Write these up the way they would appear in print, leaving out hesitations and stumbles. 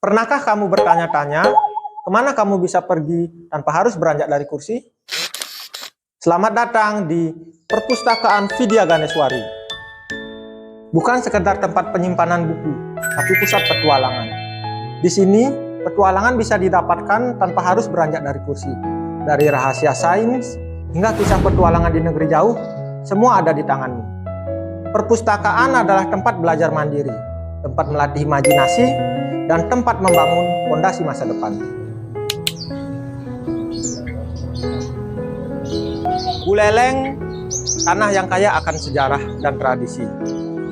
Pernahkah kamu bertanya-tanya, kemana kamu bisa pergi tanpa harus beranjak dari kursi? Selamat datang di Perpustakaan Vidya Ganeswari. Bukan sekedar tempat penyimpanan buku, tapi pusat petualangan. Di sini, petualangan bisa didapatkan tanpa harus beranjak dari kursi. Dari rahasia sains, hingga kisah petualangan di negeri jauh, semua ada di tanganmu. Perpustakaan adalah tempat belajar mandiri, tempat melatih imajinasi, dan tempat membangun fondasi masa depan. Buleleng, tanah yang kaya akan sejarah dan tradisi.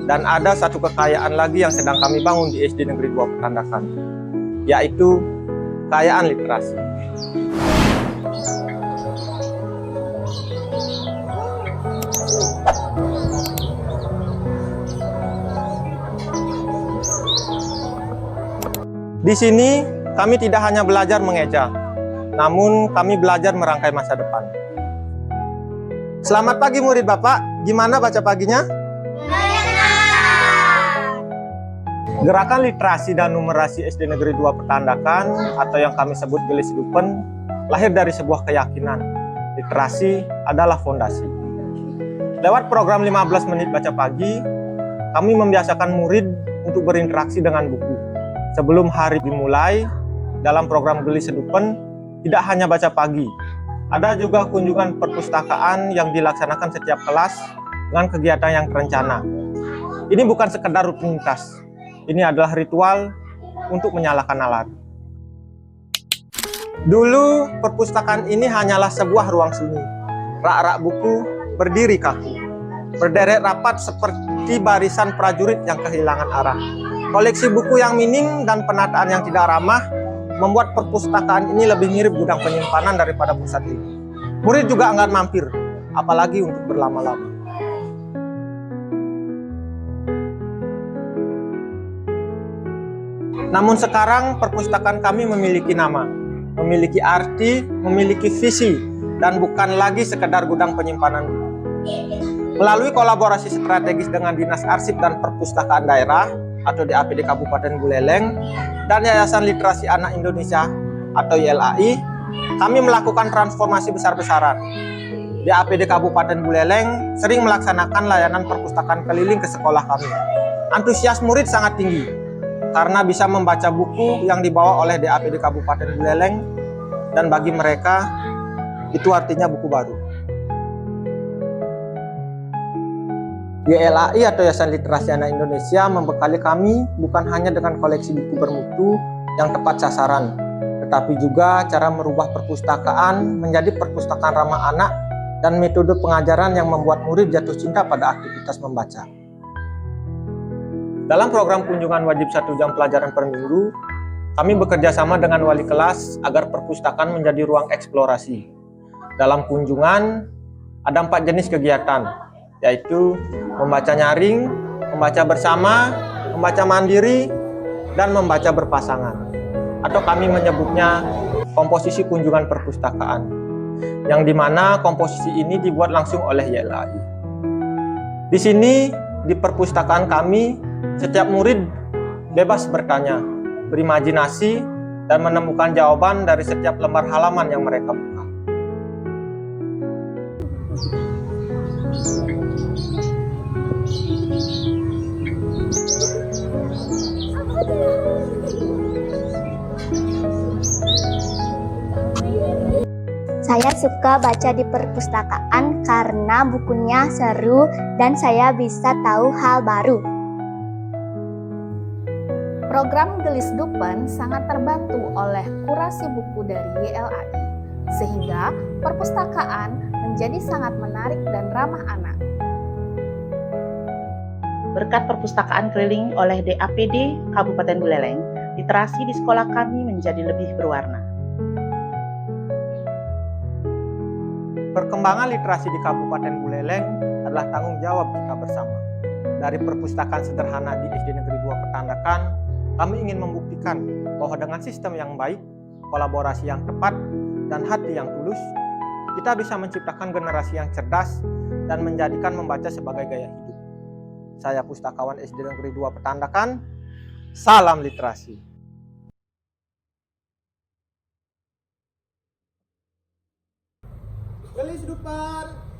Dan ada satu kekayaan lagi yang sedang kami bangun di SD Negeri 2 Petandakan, yaitu kekayaan literasi. Di sini, kami tidak hanya belajar mengeja, namun kami belajar merangkai masa depan. Selamat pagi murid Bapak, gimana baca paginya? Gerakan literasi dan numerasi SD Negeri 2 Petandakan, atau yang kami sebut Gelis Dupen, lahir dari sebuah keyakinan, literasi adalah fondasi. Lewat program 15 menit baca pagi, kami membiasakan murid untuk berinteraksi dengan buku. Sebelum hari dimulai, dalam program Gelis Dupen, tidak hanya baca pagi, ada juga kunjungan perpustakaan yang dilaksanakan setiap kelas dengan kegiatan yang terencana. Ini bukan sekedar rutinitas, ini adalah ritual untuk menyalakan alat. Dulu, perpustakaan ini hanyalah sebuah ruang sunyi. Rak-rak buku berdiri kaku, berderet rapat seperti barisan prajurit yang kehilangan arah. Koleksi buku yang minim dan penataan yang tidak ramah membuat perpustakaan ini lebih mirip gudang penyimpanan daripada pusat ilmu. Murid juga enggan mampir, apalagi untuk berlama-lama. Namun sekarang perpustakaan kami memiliki nama, memiliki arti, memiliki visi, dan bukan lagi sekedar gudang penyimpanan buku. Melalui kolaborasi strategis dengan Dinas Arsip dan Perpustakaan Daerah atau DAPD Kabupaten Buleleng dan Yayasan Literasi Anak Indonesia atau YLAI, kami melakukan transformasi besar-besaran. DAPD Kabupaten Buleleng sering melaksanakan layanan perpustakaan keliling ke sekolah kami. Antusias murid sangat tinggi karena bisa membaca buku yang dibawa oleh DAPD Kabupaten Buleleng, dan bagi mereka itu artinya buku baru. YLAI atau Yayasan Literasi Anak Indonesia membekali kami bukan hanya dengan koleksi buku bermutu yang tepat sasaran, tetapi juga cara merubah perpustakaan menjadi perpustakaan ramah anak dan metode pengajaran yang membuat murid jatuh cinta pada aktivitas membaca. Dalam program kunjungan wajib 1 jam pelajaran per minggu, kami bekerja sama dengan wali kelas agar perpustakaan menjadi ruang eksplorasi. Dalam kunjungan, ada 4 jenis kegiatan, yaitu membaca nyaring, membaca bersama, membaca mandiri, dan membaca berpasangan. Atau kami menyebutnya komposisi kunjungan perpustakaan, yang dimana komposisi ini dibuat langsung oleh YLAI. Di sini, di perpustakaan kami, setiap murid bebas bertanya, berimajinasi, dan menemukan jawaban dari setiap lembar halaman yang mereka buka. Saya suka baca di perpustakaan karena bukunya seru dan saya bisa tahu hal baru. Program Gelis Dupen sangat terbantu oleh kurasi buku dari YLAI, sehingga perpustakaan menjadi sangat menarik dan ramah anak. Berkat perpustakaan keliling oleh DAPD Kabupaten Buleleng, literasi di sekolah kami menjadi lebih berwarna. Perkembangan literasi di Kabupaten Buleleng adalah tanggung jawab kita bersama. Dari perpustakaan sederhana di SD Negeri 2 Petandakan, kami ingin membuktikan bahwa dengan sistem yang baik, kolaborasi yang tepat, dan hati yang tulus, kita bisa menciptakan generasi yang cerdas dan menjadikan membaca sebagai gaya hidup. Saya Pustakawan SD Negeri 2 Petandakan, salam literasi. Gelis Dupan.